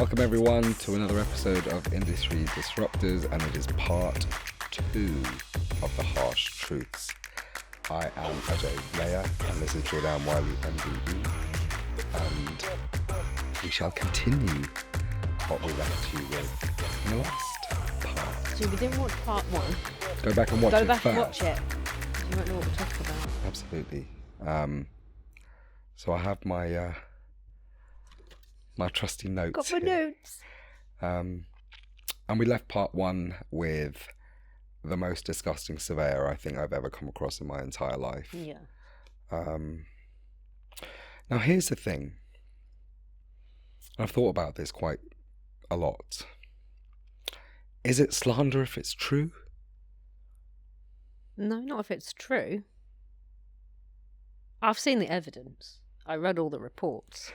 Welcome everyone to another episode of Industry Disruptors, and it is part 2 of the Harsh Truths. I am 𝗂𝗵𝗃𝗃, and this is 𝗂𝗵𝗆 𝗨𝗵𝗵, and we shall continue what we left you with in the last part. So we didn't watch part 1. Go back and watch it first. Go back and watch it. You won't know what we're talking about. Absolutely. So I have my my trusty notes. Got my here. notes. And we left part 1 with the most disgusting surveyor I think I've ever come across in my entire life. Yeah. Now here's the thing. I've thought about this quite a lot. Is it slander if it's true? No, not if it's true. I've seen the evidence. I read all the reports.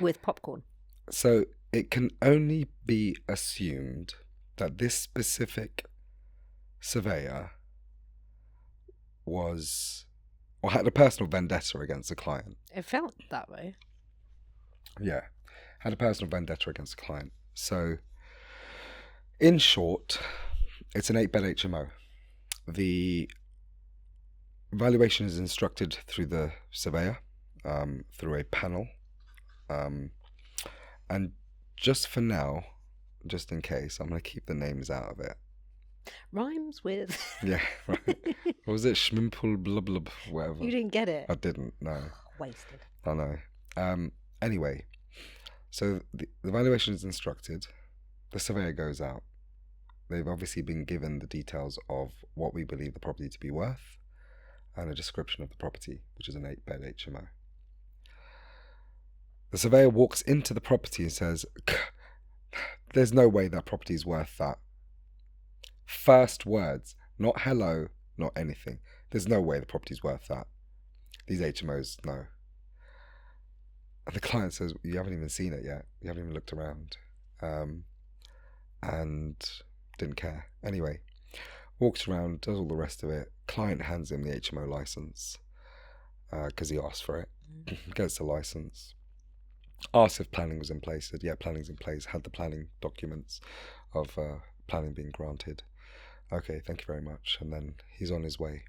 With popcorn. So it can only be assumed that this specific surveyor was, or had a personal vendetta against a client. It felt that way. Yeah, had a personal vendetta against a client. So, in short, it's an 8-bed HMO. The valuation is instructed through the surveyor, through a panel. And just for now, just in case, I'm going to keep the names out of it. Rhymes with... Yeah, right. What was it? 𝗵𝗵𝗆𝗆𝗆𝗆𝗆, whatever. You didn't get it? I didn't, no. Wasted. I know. Anyway, so the valuation is instructed. The surveyor goes out. They've obviously been given the details of what we believe the property to be worth and a description of the property, which is an 8-bed HMO. The surveyor walks into the property and says, there's no way that property is worth that. First words, not hello, not anything. There's no way the property's worth that. These HMOs, no. And the client says, you haven't even seen it yet. You haven't even looked around. And didn't care. Anyway, walks around, does all the rest of it. Client hands him the HMO license because he asked for it. Gets the license. Asked if planning was in place. Said, yeah, planning's in place. Had the planning documents of planning being granted. Okay, thank you very much. And then he's on his way.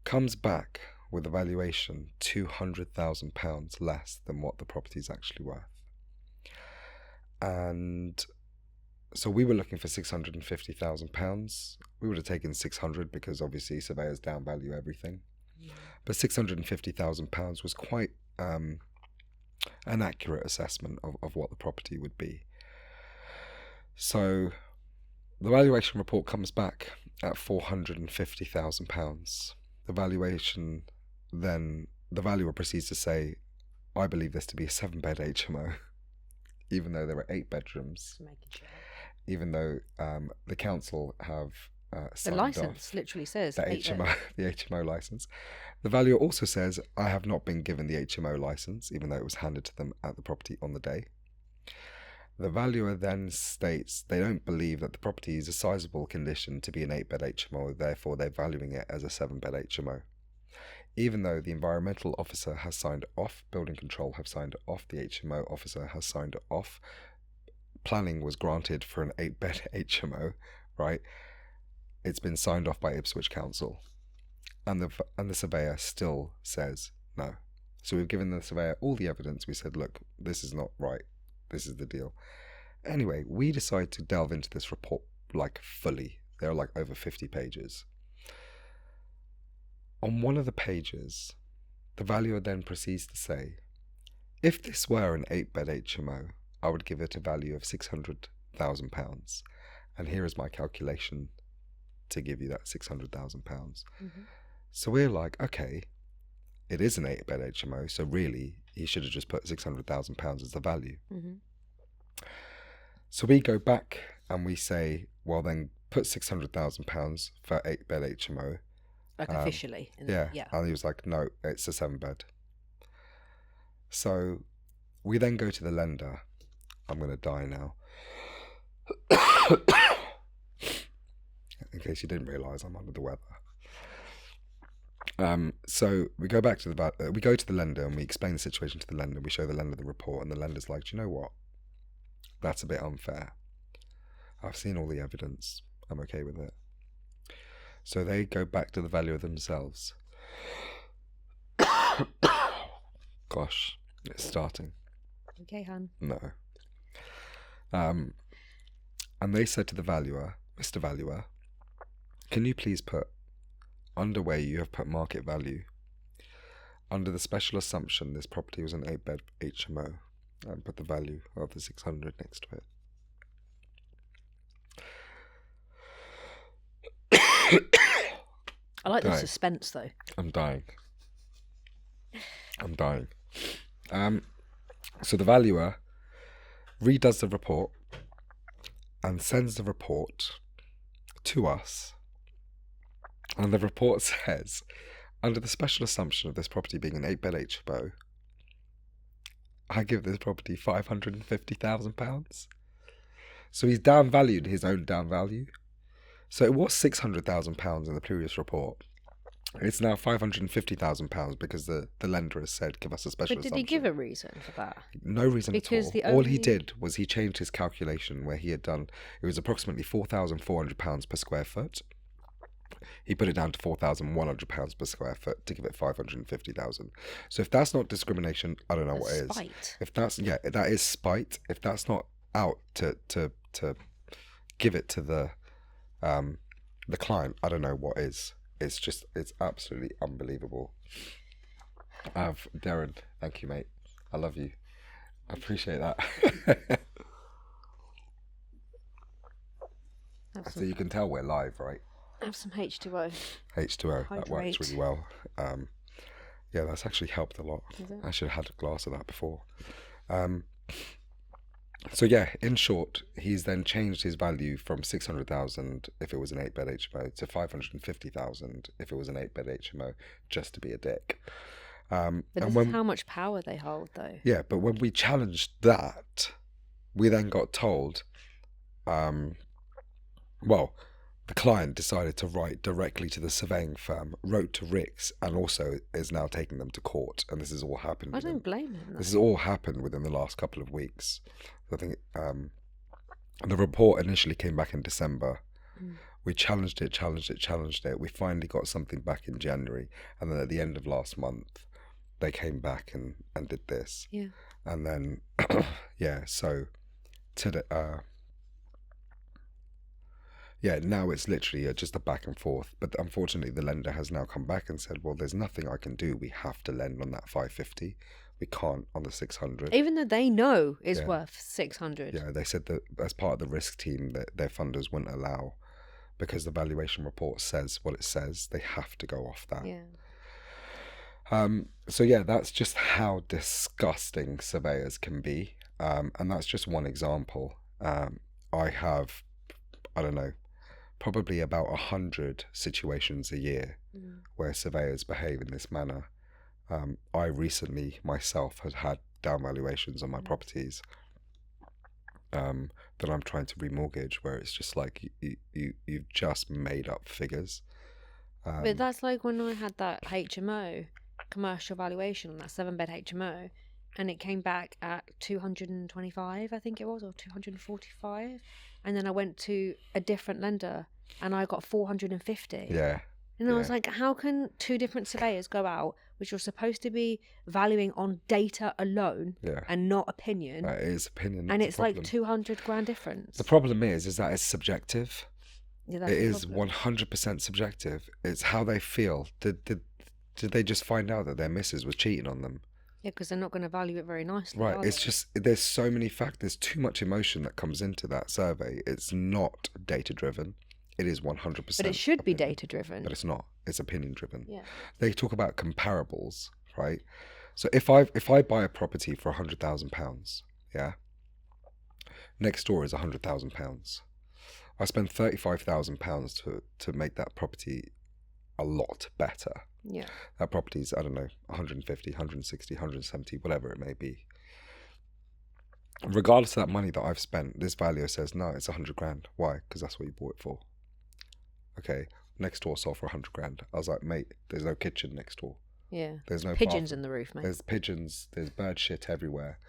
Comes back with a valuation £200,000 less than what the property's actually worth. And so we were looking for £650,000. We would have taken 600 because obviously surveyors downvalue everything. Yeah. But £650,000 was quite an accurate assessment of what the property would be. So the valuation report comes back at £450,000. The valuation, then the valuer proceeds to say, I believe this to be a 7-bed HMO, even though there are 8 bedrooms. Even though the council have the license literally says the HMO license. The valuer also says, I have not been given the HMO license, even though it was handed to them at the property on the day. The valuer then states they don't believe that the property is a sizable condition to be an 8-bed HMO, therefore they're valuing it as a 7-bed HMO. Even though the environmental officer has signed off, building control have signed off, the HMO officer has signed off, planning was granted for an 8-bed HMO, right? It's been signed off by Ipswich Council, and the surveyor still says no. So we've given the surveyor all the evidence. We said, look, this is not right. This is the deal. Anyway, we decide to delve into this report like fully. There are like over 50 pages. On one of the pages, the valuer then proceeds to say, if this were an 8-bed HMO, I would give it a value of £600,000. And here is my calculation to give you that £600,000. Mm-hmm. So we're like, okay, it is an 8-bed HMO, so really he should have just put £600,000 as the value. Mm-hmm. So we go back and we say, well then put £600,000 for 8-bed HMO. Like officially. Yeah. And he was like, no, it's a 7-bed. So we then go to the lender. I'm going to die now. In case you didn't realise, I'm under the weather. So we go back to we go to the lender and we explain the situation to the lender. We show the lender the report, and the lender's like, do you know what? That's a bit unfair. I've seen all the evidence. I'm okay with it. So they go back to the valuer themselves. Gosh, it's starting. Okay, hun. No. And they said to the valuer, Mr. Valuer, can you please put, under where you have put market value, under the special assumption this property was an 8-bed HMO, and put the value of the 600 next to it. I like the suspense, though. I'm dying. So the valuer redoes the report and sends the report to us. And the report says, under the special assumption of this property being an 8-bed HMO, I give this property £550,000. So he's downvalued his own down value. So it was £600,000 in the previous report. It's now £550,000 because the lender has said, give us a special assumption. But did he give a reason for that? No reason at all. All he did was he changed his calculation where he had done, it was approximately £4,400 per square foot. He put it down to £4,100 per square foot to give it 550,000. So if that's not discrimination, I don't know what is. Spite. If that's that is spite. If that's not out to give it to the client, I don't know what is. It's absolutely unbelievable. Darren, thank you, mate. I love you. I appreciate that. So you can tell we're live, right? Have some H2O. H2O, that works really well. Yeah, that's actually helped a lot. I should have had a glass of that before. So yeah, in short, he's then changed his value from 600,000 if it was an 8-bed HMO to 550,000 if it was an 8-bed HMO, just to be a dick. But this is how much power they hold, though. Yeah, but when we challenged that, we then got told, the client decided to write directly to the surveying firm, wrote to Rix, and also is now taking them to court. And this has all happened. I don't blame him. This has all happened within the last couple of weeks. I think the report initially came back in December. We challenged it. We finally got something back in January. And then at the end of last month, they came back and did this. Yeah. And then, so today... now it's literally just a back and forth. But unfortunately, the lender has now come back and said, well, there's nothing I can do. We have to lend on that 550. We can't on the 600. Even though they know it's worth 600. Yeah, they said that as part of the risk team that their funders wouldn't allow, because the valuation report says what it says. They have to go off that. Yeah. So yeah, that's just how disgusting surveyors can be. And that's just one example. I have, I don't know, probably about 100 situations a year where surveyors behave in this manner. I recently myself had down valuations on my properties that I'm trying to remortgage, where it's just like you've just made up figures. But that's like when I had that HMO commercial valuation on that 7-bed HMO, and it came back at 225, I think it was, or 245, and then I went to a different lender and I got 450. Yeah. And I was like, how can two different surveyors go out, which are supposed to be valuing on data alone and not opinion? It is opinion. And it's like 200 grand difference. The problem is that it's subjective. Yeah, it is 100% subjective. It's how they feel. Did they just find out that their missus was cheating on them? Yeah, because they're not going to value it very nicely. Right. It's just, there's so many factors, too much emotion that comes into that survey. It's not data driven. It is 100%. But it should be data driven. But it's not. It's opinion driven. Yeah. They talk about comparables, right? So if I buy a property for £100,000, yeah, next door is £100,000. I spend £35,000 to make that property a lot better. Yeah. That property's, I don't know, 150, 160, 170, whatever it may be. Regardless of that money that I've spent, this valuer says, no, it's 100 grand. Why? Because that's what you bought it for. Okay. next door sold for 100 grand. I was like, mate, there's no kitchen next door. Yeah. There's no pigeons bathroom. in the roof, mate. There's pigeons. There's bird shit everywhere.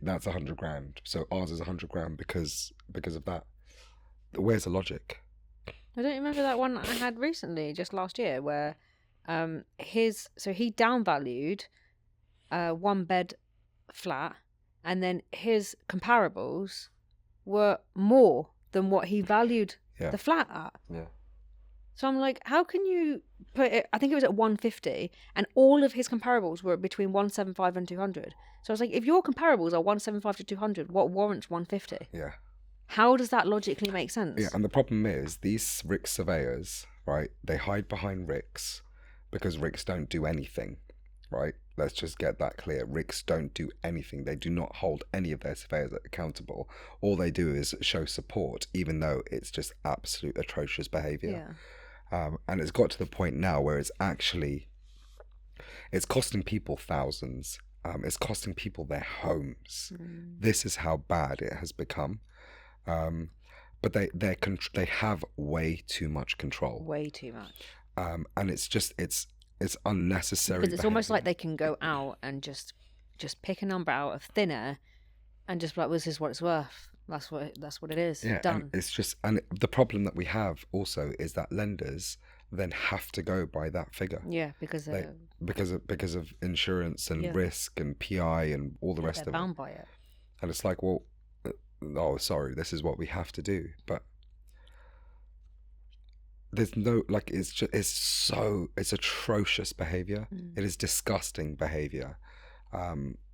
That's 100 grand. So ours is 100 grand because of that. Where's the logic? I don't remember that one I had recently, just last year, where he downvalued a 1-bed flat, and then his comparables were more than what he valued the flat at. Yeah. So I'm like, how can you put it? I think it was at 150, and all of his comparables were between 175 and 200. So I was like, if your comparables are 175 to 200, what warrants 150? Yeah. How does that logically make sense? Yeah, and the problem is these RICS surveyors, right? They hide behind RICS because RICS don't do anything, right? Let's just get that clear. RICS don't do anything. They do not hold any of their surveyors accountable. All they do is show support, even though it's just absolute atrocious behaviour. Yeah. And it's got to the point now where it's costing people thousands. It's costing people their homes. This is how bad it has become. But they have way too much control. Way too much. And it's unnecessary. Because it's almost like they can go out and just pick a number out of thin air and just be like, well, this is what it's worth. That's what it is. Yeah, done. And the problem that we have also is that lenders then have to go by that figure. Yeah, because of insurance and risk and PI and all the rest of it. They're bound by it. And it's like, well, oh, sorry, this is what we have to do. But there's no, like, it's atrocious behavior. It is disgusting behavior.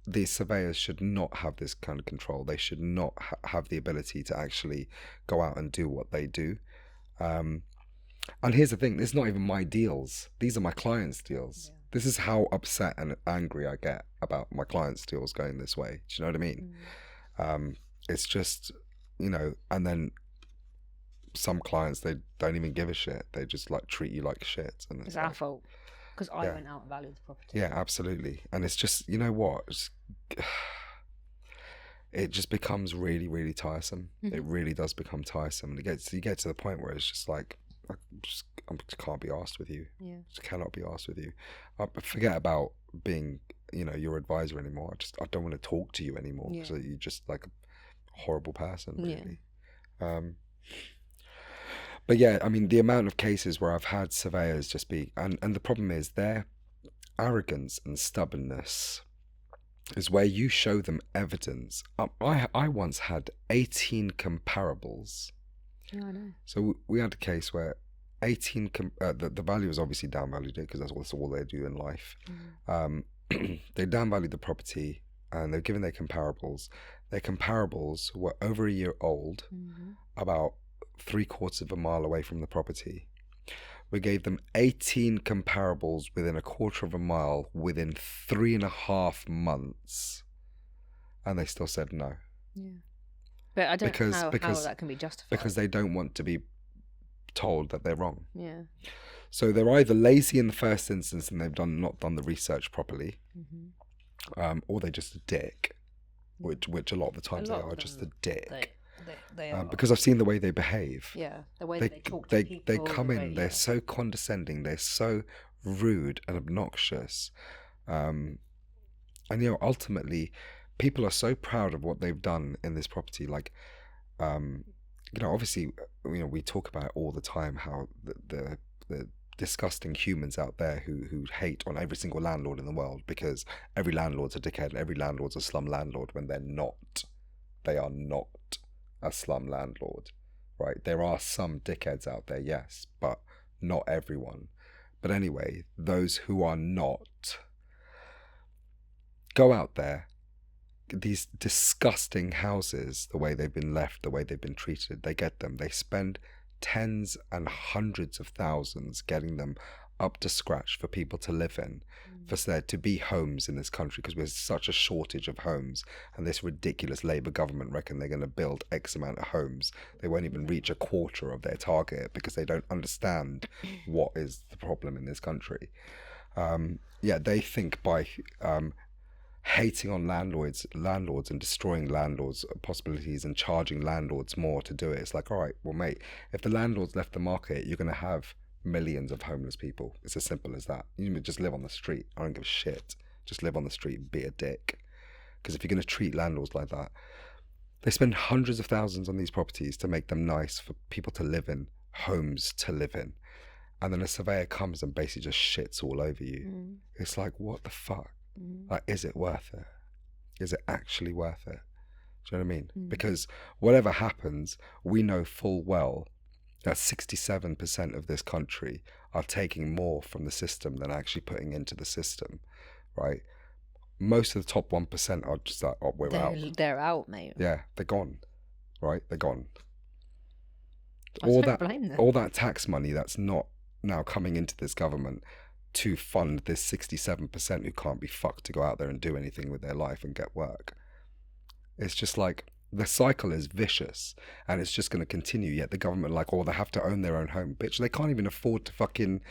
These surveyors should not have this kind of control. They should not have the ability to actually go out and do what they do. And here's the thing, it's not even my deals. These are my clients' deals. Yeah. This is how upset and angry I get about my clients' deals going this way. Do you know what I mean? It's just, and then some clients, they don't even give a shit. They just like treat you like shit. And it's our fault because I went out and valued the property. Yeah, absolutely. And it's just, you know what? It just becomes really, really tiresome. It really does become tiresome. And you get to the point where it's just like, I just can't be arsed with you. Yeah. Just cannot be arsed with you. Forget about being, your advisor anymore. I don't want to talk to you anymore because you're just like a horrible person, really. Yeah. But yeah, I mean, the amount of cases where I've had surveyors just be, and the problem is their arrogance and stubbornness is where you show them evidence. I once had 18 comparables. Yeah, I know. So we had a case where 18, the value was obviously downvalued it because that's all they do in life. They downvalued the property and they're given their comparables. Their comparables were over a year old, about 3/4 of a mile away from the property. We gave them 18 comparables within 1/4 of a mile within 3.5 months, and they still said no. Yeah, but I don't know how that can be justified. Because they don't want to be told that they're wrong. Yeah. So they're either lazy in the first instance and they've not done the research properly, or they're just a dick, which a lot of the times they are just a dick. They are. Because I've seen the way they behave. Yeah, the way they talk to people. They come in, they're so condescending, they're so rude and obnoxious. And, ultimately, people are so proud of what they've done in this property. Like, obviously, we talk about it all the time, how the disgusting humans out there who hate on every single landlord in the world because every landlord's a dickhead and every landlord's a slum landlord when they're not. They are not a slum landlord, right? There are some dickheads out there, yes, but not everyone. But anyway, those who are not, go out there. These disgusting houses, the way they've been left, the way they've been treated, they get them. They spend tens and hundreds of thousands getting them up to scratch for people to live in, for there to be homes in this country, because there's such a shortage of homes, and this ridiculous Labour government reckon they're going to build X amount of homes. They won't even reach 1/4 of their target because they don't understand what is the problem in this country. They think by hating on landlords and destroying landlords' possibilities and charging landlords more to do it. It's like, all right, well, mate, if the landlords left the market, you're going to have millions of homeless people. It's as simple as that. You just live on the street. I don't give a shit. Just live on the street and be a dick. Because if you're going to treat landlords like that, they spend hundreds of thousands on these properties to make them nice for people to live in, homes to live in. And then a surveyor comes and basically just shits all over you. It's like, what the fuck? Like, is it worth it? Is it actually worth it? Do you know what I mean? Because whatever happens, we know full well that 67% of this country are taking more from the system than actually putting into the system, right? Most of the top 1% are just like, oh, we're out. They're out, mate. Yeah, they're gone, right? They're gone. I don't blame them. All that tax money that's not now coming into this government to fund this 67% who can't be fucked to go out there and do anything with their life and get work. It's just like, the cycle is vicious and it's just going to continue. Yet the government like, oh, they have to own their own home. Bitch, they can't even afford to fucking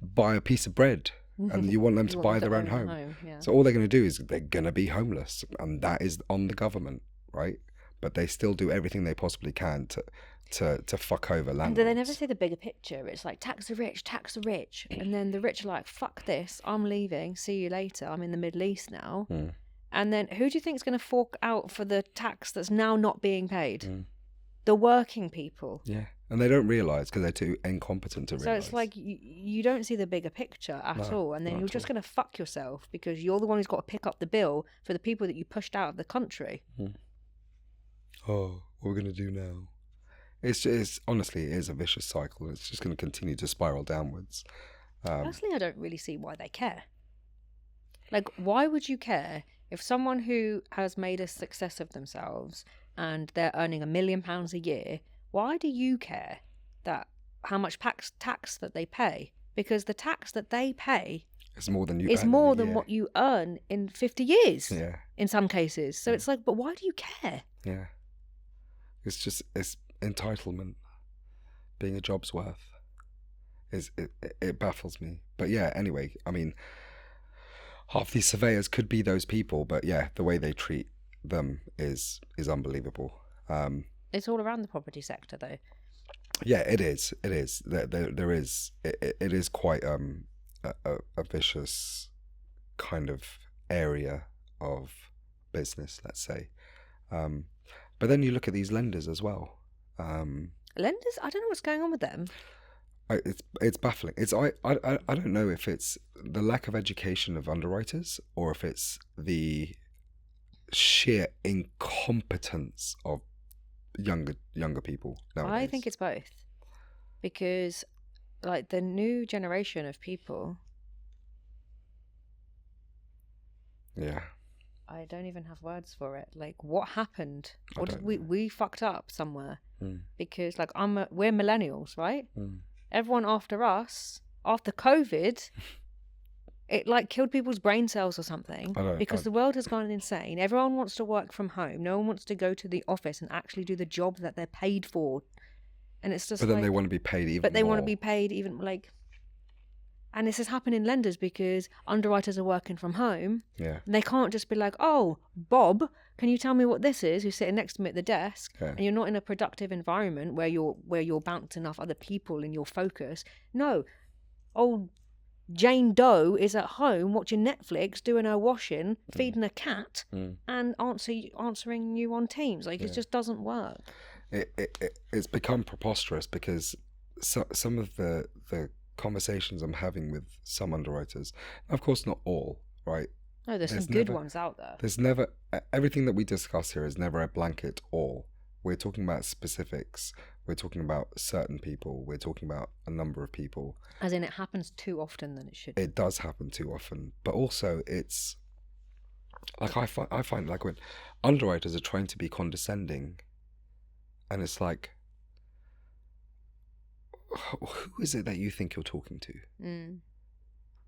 buy a piece of bread. And you want them to buy their own home. Yeah. So all they're going to do is they're going to be homeless. And that is on the government, right? But they still do everything they possibly can to fuck over landlords. And they never see the bigger picture. It's like, tax the rich, tax the rich. And then the rich are like, fuck this, I'm leaving, see you later. I'm in the Middle East now. And then who do you think is going to fork out for the tax that's now not being paid? The working people. Yeah. And they don't realise because they're too incompetent to realise. So it's like you don't see the bigger picture at all. And then you're just going to fuck yourself because you're the one who's got to pick up the bill for the people that you pushed out of the country. Oh, what are we going to do now? It's honestly, it is a vicious cycle. It's just going to continue to spiral downwards. Personally, I don't really see why they care. Like, why would you care if someone who has made a success of themselves and they're earning £1 million a year, why do you care that how much tax that they pay? Because the tax that they pay is more than you is earn more in a than year. what you earn in 50 years. Yeah. In some cases. So it's like, but why do you care? Yeah. It's entitlement. Being a job's worth. It baffles me. But yeah, anyway, I mean, half these surveyors could be those people, but yeah, the way they treat them is unbelievable. It's all around the property sector, though. Yeah, it is. It is. There is. It is quite a vicious kind of area of business, let's say. But then you look at these lenders as well. Lenders, I don't know what's going on with them. It's baffling. I don't know if it's the lack of education of underwriters or if it's the sheer incompetence of younger people nowadays. I think it's both, because like the new generation of people, yeah, I don't even have words for it. Like, what happened? What did we fucked up somewhere? Because like we're millennials, right? Everyone after us, after COVID, it like killed people's brain cells or something, because the world has gone insane. Everyone wants to work from home. No one wants to go to the office and actually do the job that they're paid for. And it's just But then they want to be paid even more. But they want to be paid even like... And this has happened in lenders because underwriters are working from home. Yeah. And they can't just be like, oh, Bob, can you tell me what this is? Who's sitting next to me at the desk. Yeah. And you're not in a productive environment where you're bouncing off other people in your focus. No. Old Jane Doe is at home watching Netflix, doing her washing, feeding a cat, and answering you on Teams. Like, it just doesn't work. It's become preposterous because some of the conversations I'm having with some underwriters, of course not all, right? No, there's some good ones out there. There's never, everything that we discuss here is never a blanket all. We're talking about specifics. We're talking about certain people. We're talking about a number of people. As in, it happens too often than it should. It does happen too often. But also, it's like I find like when underwriters are trying to be condescending, and it's like, who is it that you think you're talking to?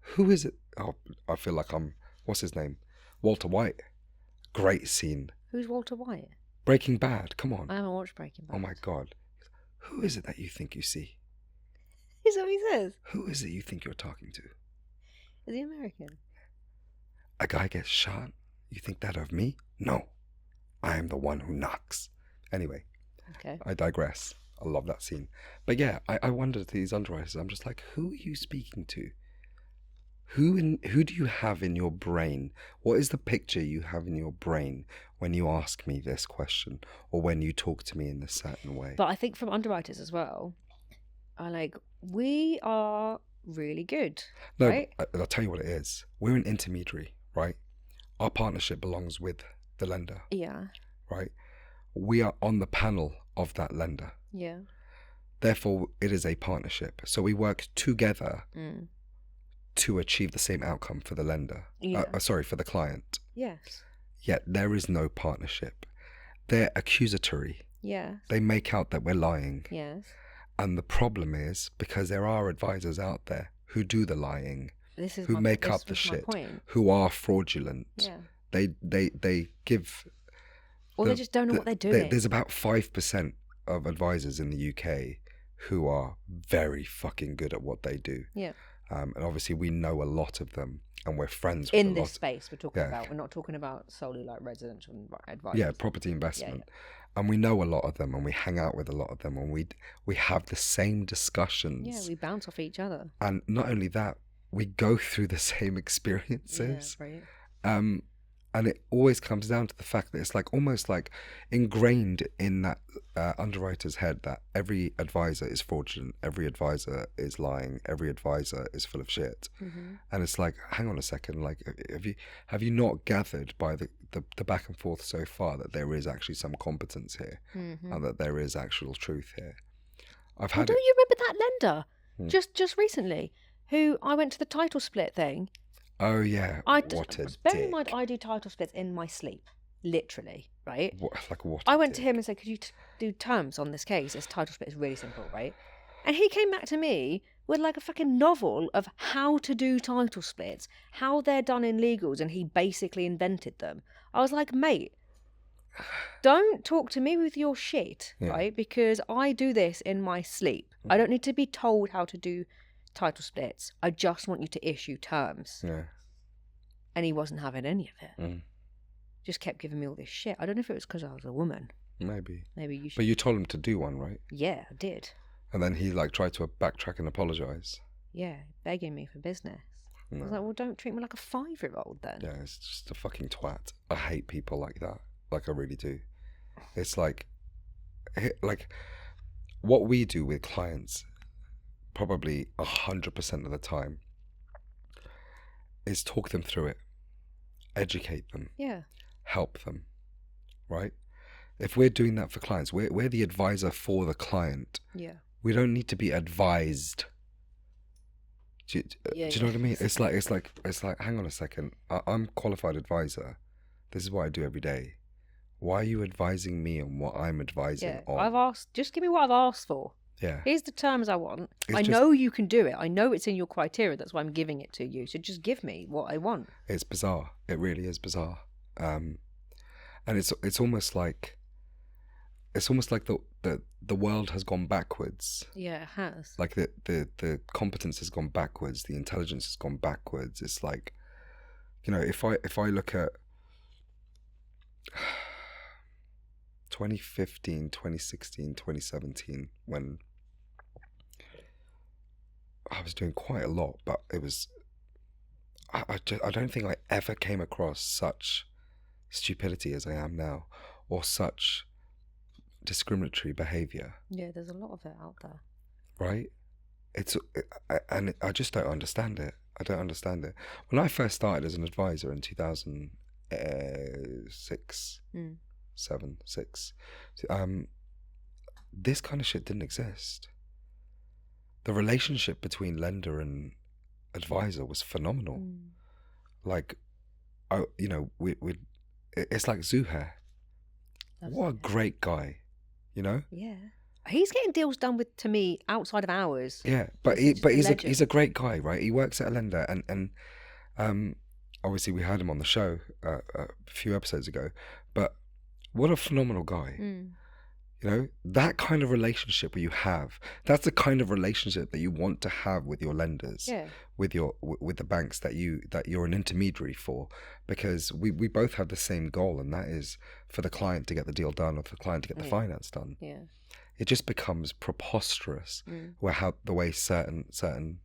Who is it? Oh, I feel like what's his name? Walter White. Great scene. Who's Walter White? Breaking Bad. Come on. I haven't watched Breaking Bad. Oh my God. Who is it that you think you see? Is that what he says? Who is it you think you're talking to? Is he American? A guy gets shot. You think that of me? No. I am the one who knocks. Anyway. Okay. I digress. I love that scene. But yeah, I wonder to these underwriters, I'm just like, who are you speaking to? Who do you have in your brain? What is the picture you have in your brain when you ask me this question or when you talk to me in this certain way? But I think from underwriters as well, are like, we are really good. No, right? I'll tell you what it is. We're an intermediary, right? Our partnership belongs with the lender. Yeah. Right? We are on the panel of that lender. Yeah. Therefore, it is a partnership. So we work together to achieve the same outcome for the lender. Yeah. For the client. Yes. Yet there is no partnership. They're accusatory. Yeah. They make out that we're lying. Yes. And the problem is, because there are advisors out there who do the lying, who make up the shit, who are fraudulent. Yeah. They give... Or they just don't know what they're doing. There's about 5% of advisors in the UK who are very fucking good at what they do. Yeah. And obviously we know a lot of them, and we're friends with in this space we're talking about. We're not talking about solely like residential advice. Yeah, property investment. Yeah. And we know a lot of them, and we hang out with a lot of them, and we have the same discussions. Yeah, we bounce off each other. And not only that, we go through the same experiences. Yeah, right. And it always comes down to the fact that it's like almost like ingrained in that underwriter's head that every advisor is fraudulent, every advisor is lying, every advisor is full of shit. Mm-hmm. And it's like, hang on a second, like have you not gathered by the back and forth so far that there is actually some competence here, and that there is actual truth here? Don't you remember that lender just recently who I went to the title split thing? Oh yeah, bear in mind, I do title splits in my sleep, literally, right? What? I went to him and said, "Could you do terms on this case? This title split is really simple, right?" And he came back to me with like a fucking novel of how to do title splits, how they're done in legals, and he basically invented them. I was like, mate, don't talk to me with your shit, right? Because I do this in my sleep. I don't need to be told how to do title splits. I just want you to issue terms. Yeah. And he wasn't having any of it. Just kept giving me all this shit. I don't know if it was because I was a woman. Maybe you should. But you told him to do one, right? Yeah, I did. And then he like tried to backtrack and apologise. Yeah, begging me for business. No. I was like, well, don't treat me like a 5-year-old then. Yeah, it's just a fucking twat. I hate people like that. Like, I really do. It's like what we do with clients, probably 100% of the time, is talk them through it, educate them, help them, right? If we're doing that for clients, we're the advisor for the client. Yeah. We don't need to be advised. Do you know what I mean? It's like, hang on a second. I'm a qualified advisor. This is what I do every day. Why are you advising me on what I'm advising on? I've asked, just give me what I've asked for. Yeah. Here's the terms I want. I know you can do it. I know it's in your criteria. That's why I'm giving it to you. So just give me what I want. It's bizarre. It really is bizarre. And it's almost like the world has gone backwards. Yeah, it has. Like the competence has gone backwards. The intelligence has gone backwards. It's like, you know, if I look at 2015, 2016, 2017, when I was doing quite a lot, but it was, I don't think I ever came across such stupidity as I am now, or such discriminatory behaviour. Yeah, there's a lot of it out there. Right? And I just don't understand it. I don't understand it. When I first started as an advisor in 2006, 7, 6, this kind of shit didn't exist. The relationship between lender and advisor was phenomenal. Like, you know, it's like 𝗬𝗪. What a great guy, you know? Yeah. He's getting deals done to me outside of hours. Yeah, but he's a great guy, right? He works at a lender, and obviously we had him on the show a few episodes ago. But what a phenomenal guy! You know, that kind of relationship where you have, that's the kind of relationship that you want to have with your lenders, with the banks that you're an intermediary for, because we both have the same goal, and that is for the client to get the deal done, or for the client to get the finance done. Yeah. it just becomes preposterous the way certain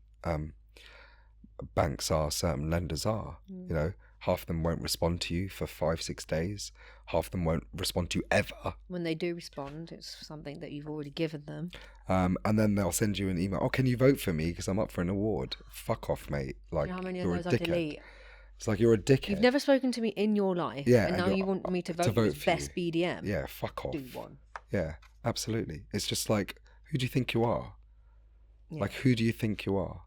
banks are, certain lenders are. You know, half of them won't respond to you for 5-6 days. Half of them won't respond to you ever. When they do respond, it's something that you've already given them. And then they'll send you an email. Oh, can you vote for me because I'm up for an award? Fuck off, mate. Like, you know how many you're of those a I dickhead. delete? It's like you're a dickhead. You've never spoken to me in your life, Yeah, and now you want me to vote for best BDM. Yeah, fuck off. Do one. Yeah, absolutely. It's just like, who do you think you are? Yeah. Like, who do you think you are?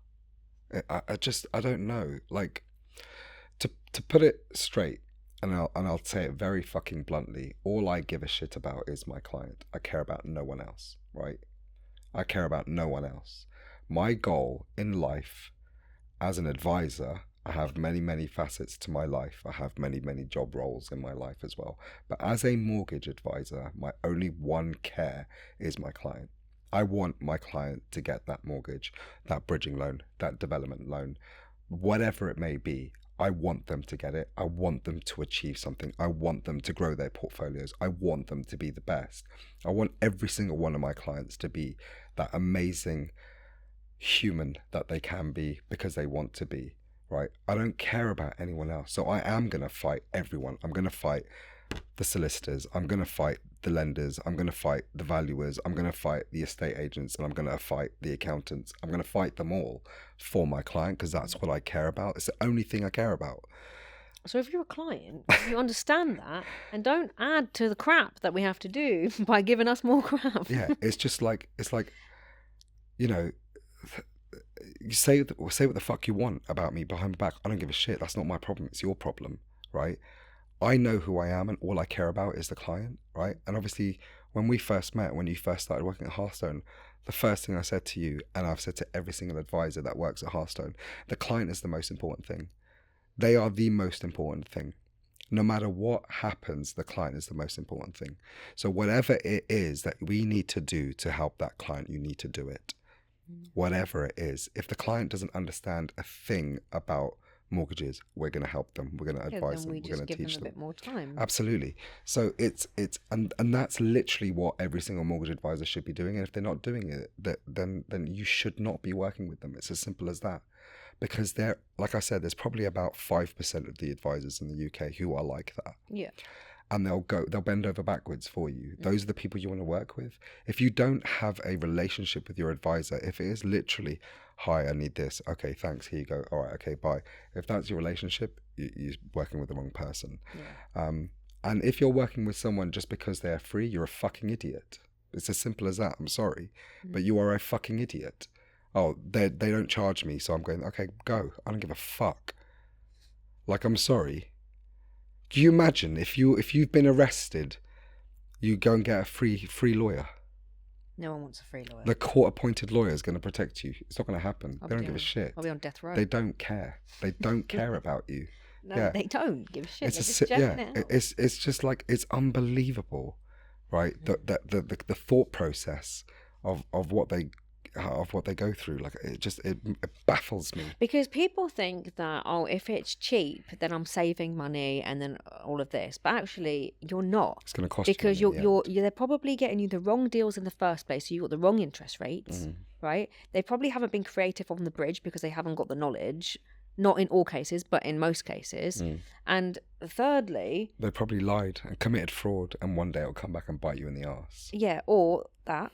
I don't know. Like, to put it straight, and I'll say it very fucking bluntly, all I give a shit about is my client. I care about no one else, right? I care about no one else. My goal in life as an advisor, I have many, many facets to my life. I have many, many job roles in my life as well. But as a mortgage advisor, my only one care is my client. I want my client to get that mortgage, that bridging loan, that development loan, whatever it may be. I want them to get it. I want them to achieve something. I want them to grow their portfolios. I want them to be the best. I want every single one of my clients to be that amazing human that they can be because they want to be, right? I don't care about anyone else. So I am going to fight everyone. I'm going to fight the solicitors. I'm going to fight the lenders. I'm going to fight the valuers. I'm going to fight the estate agents, and I'm going to fight the accountants. I'm going to fight them all for my client because that's what I care about. It's the only thing I care about. So if you're a client, you understand that, and don't add to the crap that we have to do by giving us more crap. Yeah, it's like, you know, you say what the fuck you want about me behind my back. I don't give a shit. That's not my problem. It's your problem, right? I know who I am, and all I care about is the client, right? And obviously, when we first met, when you first started working at Hearthstone, the first thing I said to you, and I've said to every single advisor that works at Hearthstone, the client is the most important thing. They are the most important thing. No matter what happens, the client is the most important thing. So whatever it is that we need to do to help that client, you need to do it. Whatever it is. If the client doesn't understand a thing about mortgages, we're going to help them. We're going to advise them. We're going to teach them. A bit more time. Absolutely. So it's and that's literally what every single mortgage advisor should be doing. And if they're not doing it, then you should not be working with them. It's as simple as that. Because they're, like I said, there's probably about 5% of the advisors in the UK who are like that. Yeah. And they'll bend over backwards for you. Those are the people you want to work with. If you don't have a relationship with your advisor, if it is literally, hi, I need this. Okay, thanks. Here you go. All right. Okay, bye. If that's your relationship, you're working with the wrong person. Yeah. And if you're working with someone just because they're free, you're a fucking idiot. It's as simple as that. I'm sorry, but you are a fucking idiot. Oh, they don't charge me, so I'm going, okay, go. I don't give a fuck. Like, I'm sorry. Do you imagine if you've been arrested, you go and get a free lawyer? No one wants a free lawyer. The court-appointed lawyer is going to protect you. It's not going to happen. They don't give a shit. I'll be on death row. They don't care. They don't care about you. No, yeah. They don't give a shit. It's just like, it's unbelievable, right? The thought process of what they go through, like it baffles me. Because people think that, oh, if it's cheap, then I'm saving money and then all of this, but actually you're not. It's going to cost because you you're they're probably getting you the wrong deals in the first place, so you got the wrong interest rates, right? They probably haven't been creative on the bridge because they haven't got the knowledge. Not in all cases, but in most cases. And thirdly, they probably lied and committed fraud, and one day it'll come back and bite you in the arse. Yeah, or that.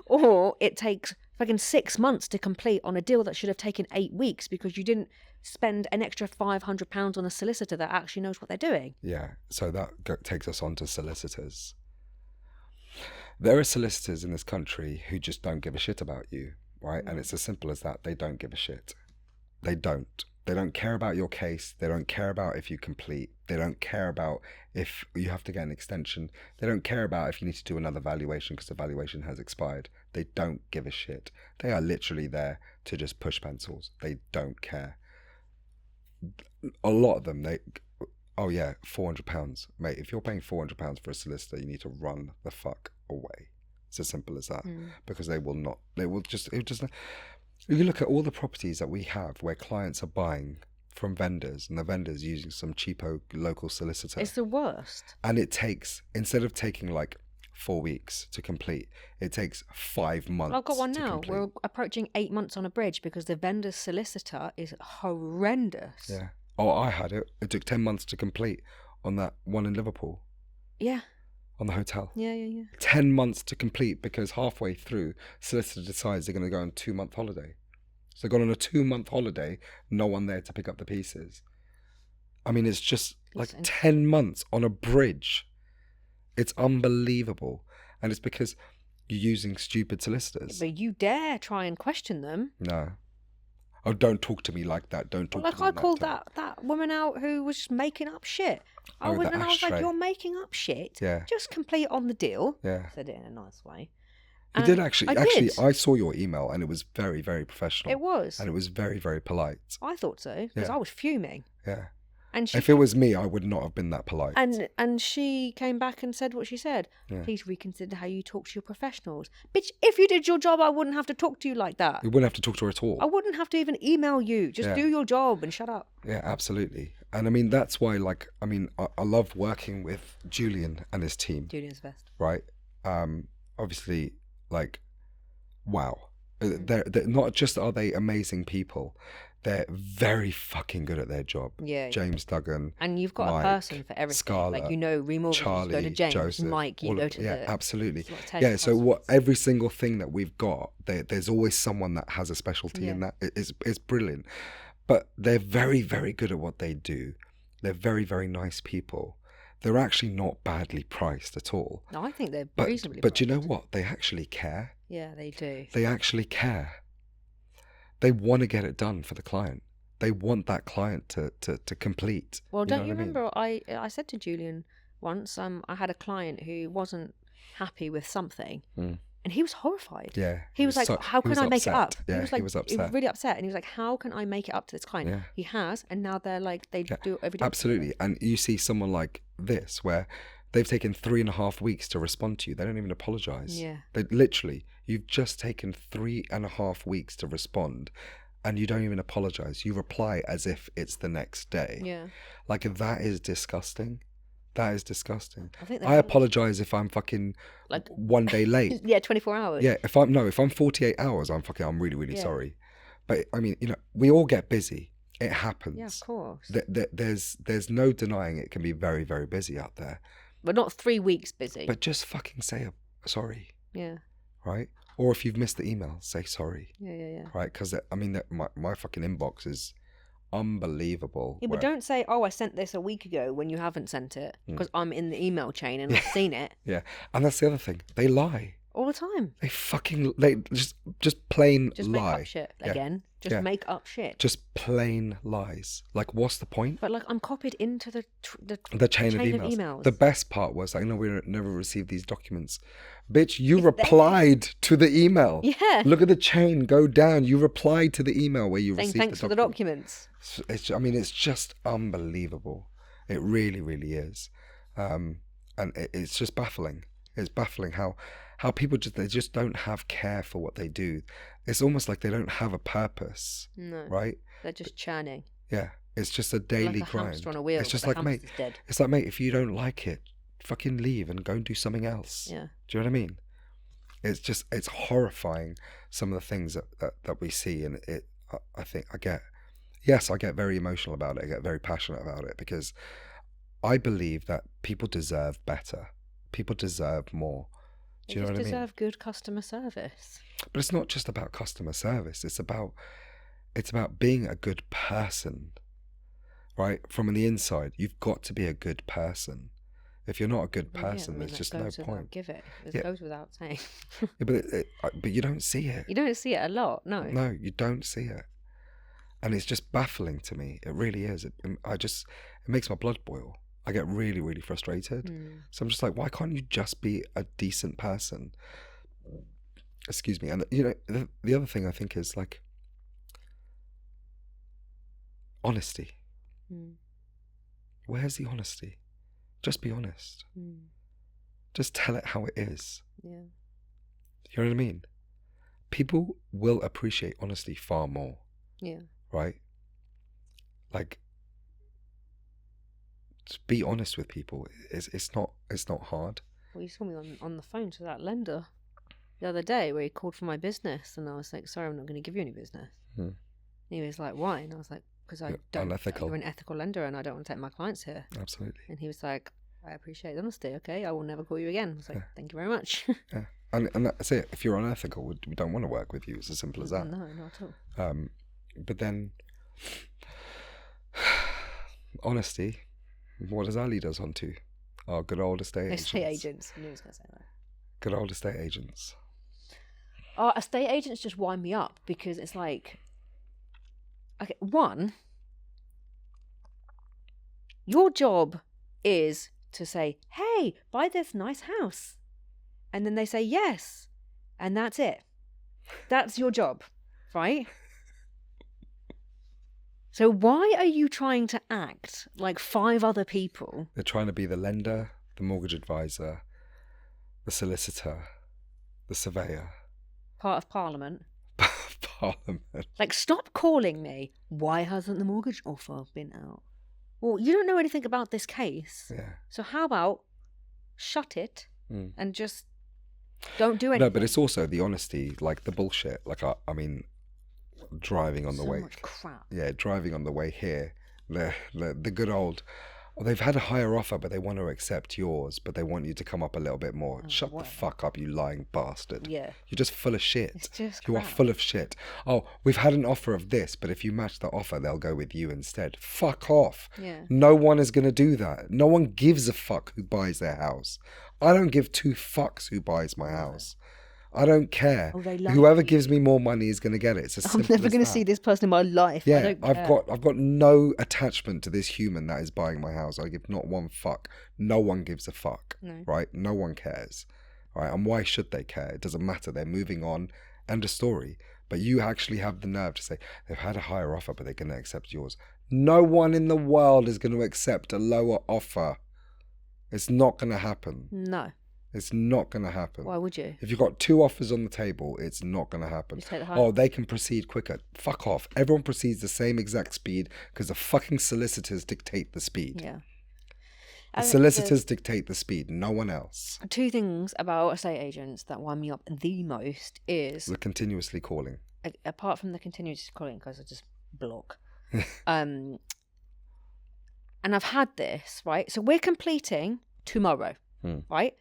Or it takes fucking 6 months to complete on a deal that should have taken 8 weeks because you didn't spend an extra £500 on a solicitor that actually knows what they're doing. Yeah, so that takes us on to solicitors. There are solicitors in this country who just don't give a shit about you, right? And it's as simple as that. They don't give a shit. They don't. They don't care about your case. They don't care about if you complete. They don't care about if you have to get an extension. They don't care about if you need to do another valuation because the valuation has expired. They don't give a shit. They are literally there to just push pencils. They don't care. A lot of them, oh yeah, £400. Mate, if you're paying £400 for a solicitor, you need to run the fuck away. It's as simple as that. Because they will just... If you look at all the properties that we have where clients are buying from vendors and the vendors using some cheapo local solicitor. It's the worst. And it takes, instead of taking like 4 weeks to complete. It takes 5 months. Well, I've got one to now. complete. We're approaching 8 months on a bridge because the vendor's solicitor is horrendous. Yeah. Oh, I had it. It took 10 months to complete on that one in Liverpool. Yeah. On the hotel. Yeah. 10 months to complete because halfway through, solicitor decides they're going to go on a 2-month holiday. So they've gone on a 2-month holiday, no one there to pick up the pieces. I mean, it's just like 10 months on a bridge. It's unbelievable. And it's because you're using stupid solicitors. But you dare try and question them. No. Oh, don't talk to me like that. Don't talk to me like I called that that woman out who was making up shit. I was like, ashtray. you're making up shit. Yeah. Just complete on the deal. Yeah. Said it in a nice way. You did actually. I did. I saw your email and it was very, very professional. It was. And it was very, very polite. I thought so because Yeah. I was fuming. Yeah. And If it was me, I would not have been that polite. And she came back and said what she said. Yeah. Please reconsider how you talk to your professionals. Bitch, if you did your job, I wouldn't have to talk to you like that. You wouldn't have to talk to her at all. I wouldn't have to even email you. Just Yeah. do your job and shut up. Yeah, absolutely. And I mean, that's why, like, I mean, I love working with Julian and his team. Julian's best. Right? Obviously, like, wow. They're not just are they amazing people, they're very fucking good at their job. Yeah. James Duggan. And you've got Mike, a person for everything. Scarlett, like, remortgage, you go to Charlie, James. Joseph, Mike, you all go of- to yeah, absolutely. Ted Yeah, so Hospital. every single thing that we've got, there's always someone that has a specialty in that. It's brilliant. But they're very, very good at what they do. They're very, very nice people. They're actually not badly priced at all. No, I think they're But reasonably but you know priced. what? They actually care. Yeah, they do. They actually care. They want to get it done for the client. They want that client to complete. Well, don't you know what I mean? remember I said to Julian once, I had a client who wasn't happy with something, and he was horrified. Yeah. He was like, how can I make it up? Yeah, he he was upset. really upset. And he was like, how can I make it up to this client? Yeah. He has, and now they're like, they do it every day. Absolutely. And you see someone like this where they've taken 3.5 weeks to respond to you. They don't even apologize. Yeah. They literally, you've just taken 3.5 weeks to respond and you don't even apologize. You reply as if it's the next day. Yeah. Like, that is disgusting. That is disgusting. I apologize if I'm fucking like 1 day late. Yeah, 24 hours. Yeah, if I'm 48 hours, I'm really, really sorry. But I mean, we all get busy. It happens. Yeah, of course. There's no denying it can be very, very busy out there. But not 3 weeks busy. But just fucking say sorry. Yeah. Right? Or if you've missed the email, say sorry. Yeah. Right? Because I mean, my fucking inbox is unbelievable. Yeah, but don't say, I sent this a week ago when you haven't sent it, because I'm in the email chain and I've seen it. Yeah, and that's the other thing. They lie. All the time. They just plain Just lie. make up shit again. Just make up shit. Just plain lies. Like, what's the point? But like, I'm copied into the chain of emails. The best part was, I know we never received these documents. Bitch, you replied to the email. Yeah. Look at the chain. Go down. You replied to the email where you received thanks for the documents. It's just unbelievable. It really, really is. And it's just baffling. It's baffling how people just don't have care for what they do. It's almost like they don't have a purpose. No. Right? They're just churning. Yeah. It's just a daily like a grind. hamster on a wheel. It's just but like, the mate. hamster's dead. It's like, mate, if you don't like it, fucking leave and go and do something else. Yeah. Do you know what I mean? It's horrifying, some of the things that we see, and I get very emotional about it. I get very passionate about it because I believe that people deserve better. People deserve more. Do you know what I mean? They deserve good customer service. But it's not just about customer service. It's about being a good person, right? From the inside, you've got to be a good person. If you're not a good person, there's just no point. It goes without saying. Yeah, but you don't see it. You don't see it a lot, no. No, you don't see it. And it's just baffling to me. It really is. It makes my blood boil. I get really, really frustrated. So I'm just like, why can't you just be a decent person? Excuse me. And the other thing I think is like honesty. Where's the honesty? Just be honest. Just tell it how it is. Yeah. You know what I mean? People will appreciate honesty far more. Yeah. Right? Like, just be honest with people. It's not hard. Well, you saw me on the phone to that lender the other day where he called for my business, and I was like, sorry, I'm not going to give you any business. And he was like, why? And I was like, because I don't. Unethical. You're an ethical lender, and I don't want to take my clients here. Absolutely. And he was like, I appreciate the honesty. Okay, I will never call you again. I was like, thank you very much. Yeah. And that's it. If you're unethical, we don't want to work with you. It's as simple as that. No, not at all. But then, honesty, what does that lead us on to? Our good old estate agents. Estate agents. I knew I was going to say that. Good old estate agents. Estate agents just wind me up because it's like, okay, one, your job is to say, hey, buy this nice house. And then they say yes. And that's it. That's your job, right? So why are you trying to act like 5 other people? They're trying to be the lender, the mortgage advisor, the solicitor, the surveyor. Part of Parliament. Parliament. Like, stop calling me, why hasn't the mortgage offer been out? Well, you don't know anything about this case. Yeah. So how about shut it and just don't do anything? No, but it's also the honesty, like the bullshit. Like, I mean, driving on the way. So much crap. Yeah, driving on the way here. The good old, they've had a higher offer, but they want to accept yours, but they want you to come up a little bit more. Shut the fuck up, you lying bastard. Yeah. You're just full of shit. It's just You are full of shit. Oh, we've had an offer of this, but if you match the offer, they'll go with you instead. Fuck off. Yeah. No one is going to do that. No one gives a fuck who buys their house. I don't give 2 fucks who buys my house. I don't care. Oh, they love Whoever you. gives me more money is going to get it. It's as I'm simple never as going to that. see this person in my life. Yeah, I don't care. I've got no attachment to this human that is buying my house. I give not one fuck. No one gives a fuck. No. Right? No one cares. Right? And why should they care? It doesn't matter. They're moving on. End of story. But you actually have the nerve to say they've had a higher offer, but they're going to accept yours. No one in the world is going to accept a lower offer. It's not going to happen. No. It's not going to happen. Why would you? If you've got 2 offers on the table, it's not going to happen. You take the high- Oh, they can proceed quicker. Fuck off. Everyone proceeds the same exact speed because the fucking solicitors dictate the speed. Yeah. The solicitors dictate the speed, no one else. 2 things about estate agents that wind me up the most is... They're continuously calling. Apart from the continuous calling, because I just block. And I've had this, right? So we're completing tomorrow, right?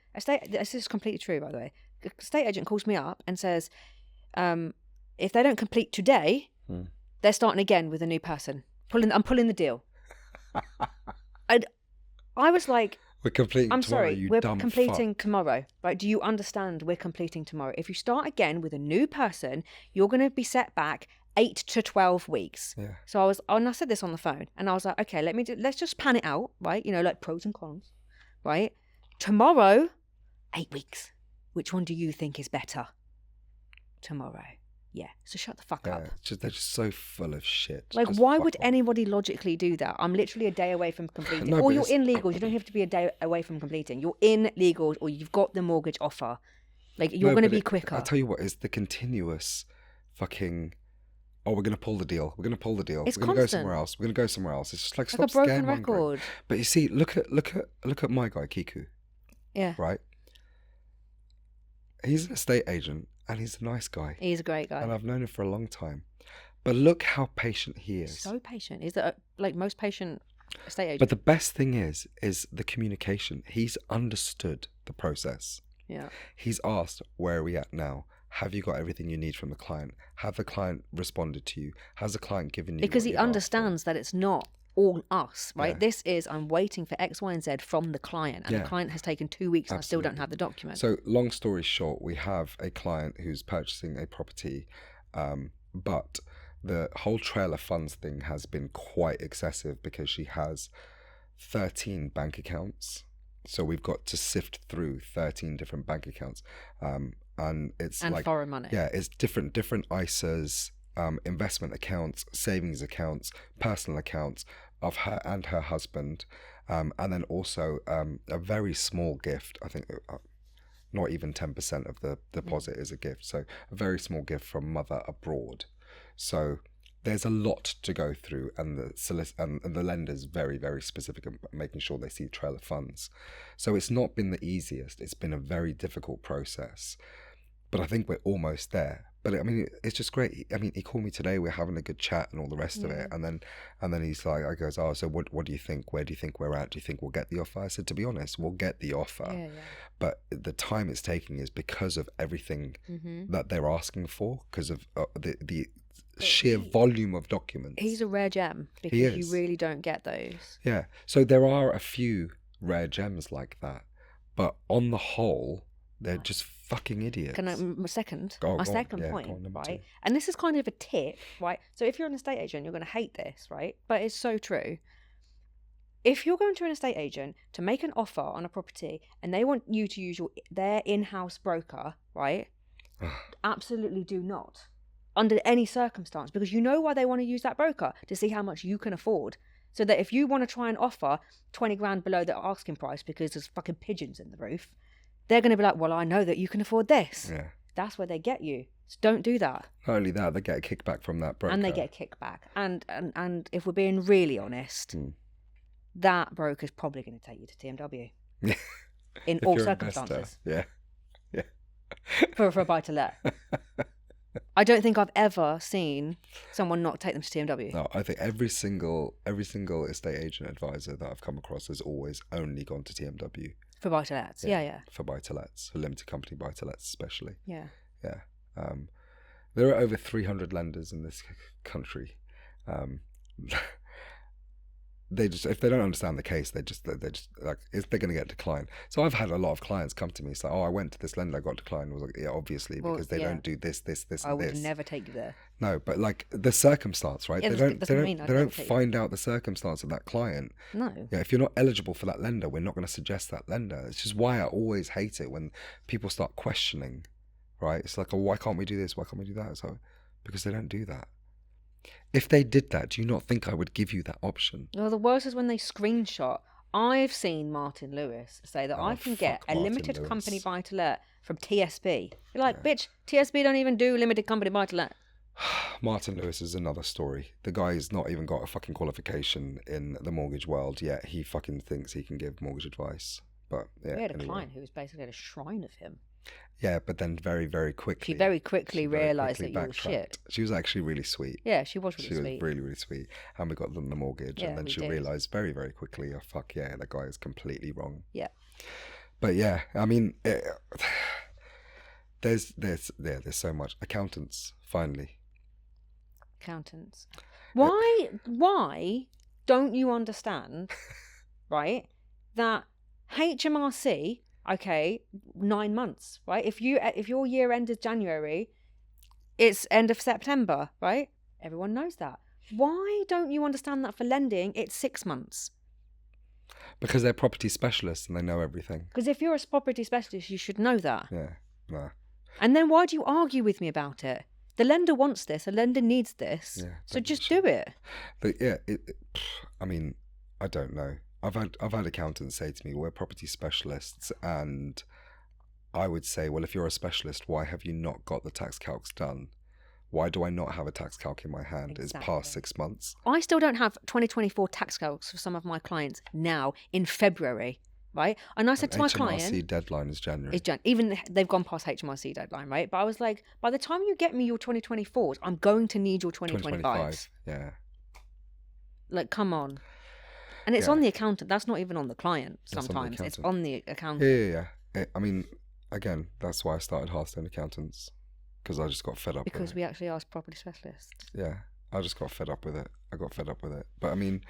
This is completely true, by the way. The estate agent calls me up and says, if they don't complete today, they're starting again with a new person. I'm pulling the deal. I was like, we're completing I'm tomorrow, sorry, you we're dumb completing fuck. tomorrow. Right? Do you understand we're completing tomorrow? If you start again with a new person, you're going to be set back 8 to 12 weeks. Yeah. So I said this on the phone, and I was like, okay, let's just pan it out, right? You know, like pros and cons, right? Tomorrow, 8 weeks. Which one do you think is better? Tomorrow. Yeah. So shut the fuck up. They're just so full of shit. Like, Just why fuck would off. anybody logically do that? I'm literally a day away from completing. No, Or but you're it's- in legals. You don't have to be a day away from completing. You're in legals, or you've got the mortgage offer. Like, you're No, going to but be quicker. I'll tell you what, it's the continuous fucking... Oh, we're going to pull the deal. We're going to pull the deal. It's We're going to go constant. somewhere else. We're going to go somewhere else. It's just like, Like stop a broken scaremongering. record. But you see, look at my guy, Kiku, Yeah. right? He's an estate agent and he's a nice guy. He's a great guy. And I've known him for a long time. But look how patient he is. So patient. He's like most patient estate agent. But the best thing is the communication. He's understood the process. Yeah. He's asked, where are we at now? Have you got everything you need from the client? Have the client responded to you? Has the client given you Because what he you've asked for? understands that it's not all us, right? Yeah. This is, I'm waiting for X, Y, and Z from the client, and Yeah. the client has taken 2 weeks and I still don't Absolutely. have the document. So long story short, we have a client who's purchasing a property, but the whole trailer funds thing has been quite excessive because she has 13 bank accounts. So we've got to sift through 13 different bank accounts. And it's and like, foreign money. yeah, it's different ISAs, investment accounts, savings accounts, personal accounts of her and her husband. And then also a very small gift. I think not even 10% of the deposit is a gift. So a very small gift from mother abroad. So there's a lot to go through, and the lender's very, very specific in making sure they see trail of funds. So it's not been the easiest. It's been a very difficult process, but I think we're almost there. But I mean, it's just great. I mean, he called me today. We're having a good chat and all the rest of it. And then he's like, I goes, oh, so what do you think? Where do you think we're at? Do you think we'll get the offer? I said, to be honest, we'll get the offer. But the time it's taking is because of everything that they're asking for, because of the sheer volume of documents. He's a rare gem, because you really don't get those. Yeah. So there are a few rare gems like that, but on the whole, they're just fucking idiots. My second point, right? Two. And this is kind of a tip, right? So if you're an estate agent, you're going to hate this, right? But it's so true. If you're going to an estate agent to make an offer on a property and they want you to use their in-house broker, right? Absolutely do not, under any circumstance, because you know why they want to use that broker, to see how much you can afford. So that if you want to try and offer 20 grand below the asking price because there's fucking pigeons in the roof, they're going to be like, well, I know that you can afford this. Yeah. That's where they get you. So don't do that. Not only that, they get a kickback from that broker. And they get a kickback. And if we're being really honest, that broker's probably going to take you to TMW. In all circumstances. Yeah. For a buy-to-let. I don't think I've ever seen someone not take them to TMW. No, I think every single estate agent advisor that I've come across has always only gone to TMW. For buy-to-lets, yeah. For buy-to-lets, for limited company buy-to-lets especially. Yeah. There are over 300 lenders in this country. They just, if they don't understand the case, they're just like, they're going to get declined. So I've had a lot of clients come to me say, "Oh, I went to this lender, I got declined." I was like, "Yeah, obviously, because they don't do this, I would never take you there." No, but like the circumstance, right? Yeah, they don't find out the circumstance of that client. No. Yeah, if you're not eligible for that lender, we're not going to suggest that lender. It's just why I always hate it when people start questioning, right? It's like, "Oh, why can't we do this? Why can't we do that?" So, because they don't do that. If they did that, do you not think I would give you that option? Well, the worst is when they screenshot. I've seen Martin Lewis say that I can get a limited company buy-to-let from TSB. You're like, bitch, TSB don't even do limited company buy-to-let. Martin Lewis is another story. The guy's not even got a fucking qualification in the mortgage world, yet he fucking thinks he can give mortgage advice. But yeah, we had a client who was basically at a shrine of him. Yeah, but then very, very quickly... She very quickly realised that you were shit. She was actually really sweet. Yeah, she was really sweet. She was really, really sweet. And we got them the mortgage. And then she realised very, very quickly, oh, fuck yeah, that guy is completely wrong. Yeah. But yeah, I mean, there's so much. Accountants, finally. Accountants. Why don't you understand, right, that HMRC... Okay, 9 months, right? If your year end is January, it's end of September, right? Everyone knows that. Why don't you understand that for lending, it's 6 months? Because they're property specialists and they know everything. Because if you're a property specialist, you should know that. Yeah, no. And then why do you argue with me about it? The lender wants this, the lender needs this, so just do it. But yeah, I mean, I don't know. I've had accountants say to me, we're property specialists, and I would say, well, if you're a specialist, why have you not got the tax calcs done? Why do I not have a tax calc in my hand? Exactly. It's past 6 months. I still don't have 2024 tax calcs for some of my clients now in February, right? And I said to my client... HMRC deadline is January. Even they've gone past HMRC deadline, right? But I was like, by the time you get me your 2024s, I'm going to need your 2025s. Yeah. Like, come on. And it's on the accountant. That's not even on the client sometimes. It's on the accountant. Yeah. I mean, again, that's why I started Hearthstone Accountants, because I just got fed up with it. Because we actually asked property specialists. Yeah, I just got fed up with it. But I mean,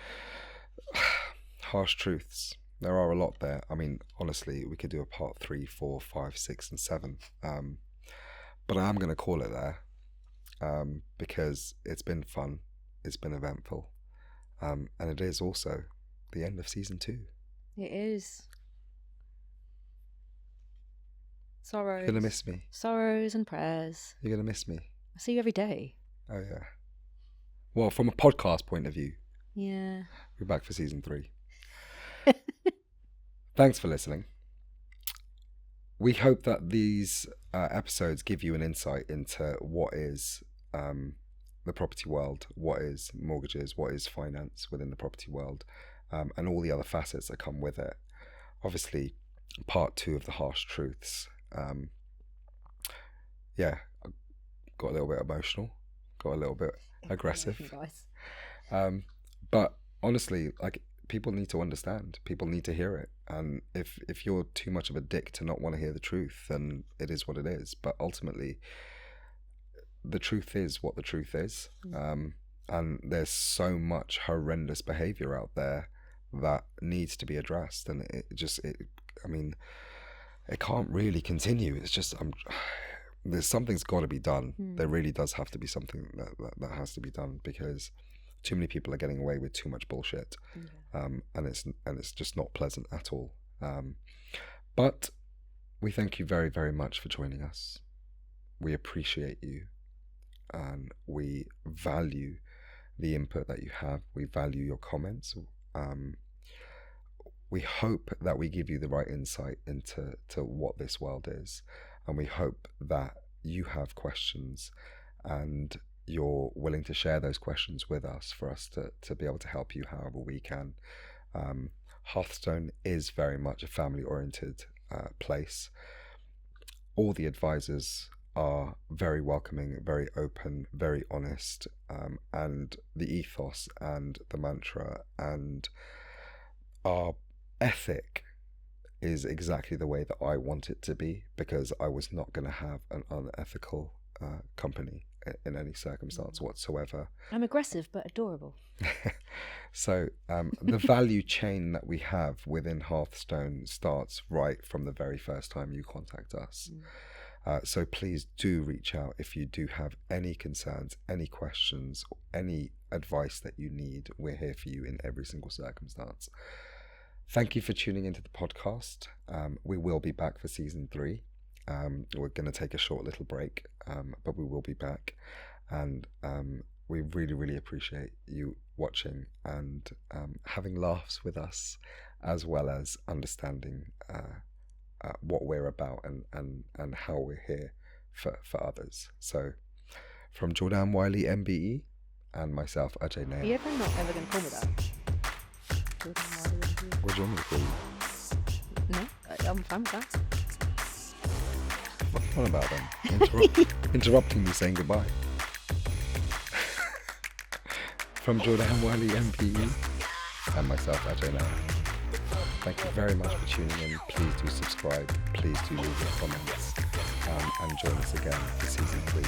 harsh truths. There are a lot there. I mean, honestly, we could do a part 3, 4, 5, 6, and 7. But I am going to call it there because it's been fun. It's been eventful. And it is also the end of season 2. It is. Sorrows. You're going to miss me. Sorrows and prayers. You're going to miss me. I see you every day. Oh, yeah. Well, from a podcast point of view. Yeah. We're back for season 3. Thanks for listening. We hope that these episodes give you an insight into what is the property world, what is mortgages, what is finance within the property world, and all the other facets that come with it. Obviously, part 2 of the harsh truths. I got a little bit emotional, got a little bit aggressive. But honestly, like, people need to understand. People need to hear it. And if you're too much of a dick to not want to hear the truth, then it is what it is. But ultimately, the truth is what the truth is. And there's so much horrendous behavior out there that needs to be addressed. And it can't really continue. It's just, something's got to be done. There really does have to be something that has to be done, because too many people are getting away with too much bullshit. And it's just not pleasant at all. But we thank you very, very much for joining us. We appreciate you, and we value the input that you have. We value your comments. We hope that we give you the right insight into what this world is, and we hope that you have questions and you're willing to share those questions with us for us to be able to help you however we can. Hearthstone is very much a family-oriented place. All the advisors are very welcoming, very open, very honest, and the ethos and the mantra and our ethic is exactly the way that I want it to be, because I was not going to have an unethical company in any circumstance whatsoever. I'm aggressive but adorable. So the value chain that we have within Hearthstone starts right from the very first time you contact us. So please do reach out if you do have any concerns, any questions, any advice that you need. We're here for you in every single circumstance. Thank you for tuning into the podcast. We will be back for season 3. We're going to take a short little break, but we will be back. And we really, really appreciate you watching and having laughs with us, as well as understanding what we're about and how we're here for others. So from 𝗵𝗵𝗃𝗵𝗃 𝗵𝗵𝗃𝗵 and myself, 𝗂𝗃. Are you ever not ever going to call me that? What do you want me to call you? No, I'm fine with that. What's fun about them? Interrupting me saying goodbye. From 𝗵𝗵𝗃𝗵𝗃 and myself, 𝗂𝗃. Thank you very much for tuning in. Please do subscribe. Please do leave your comments. And join us again for season 3.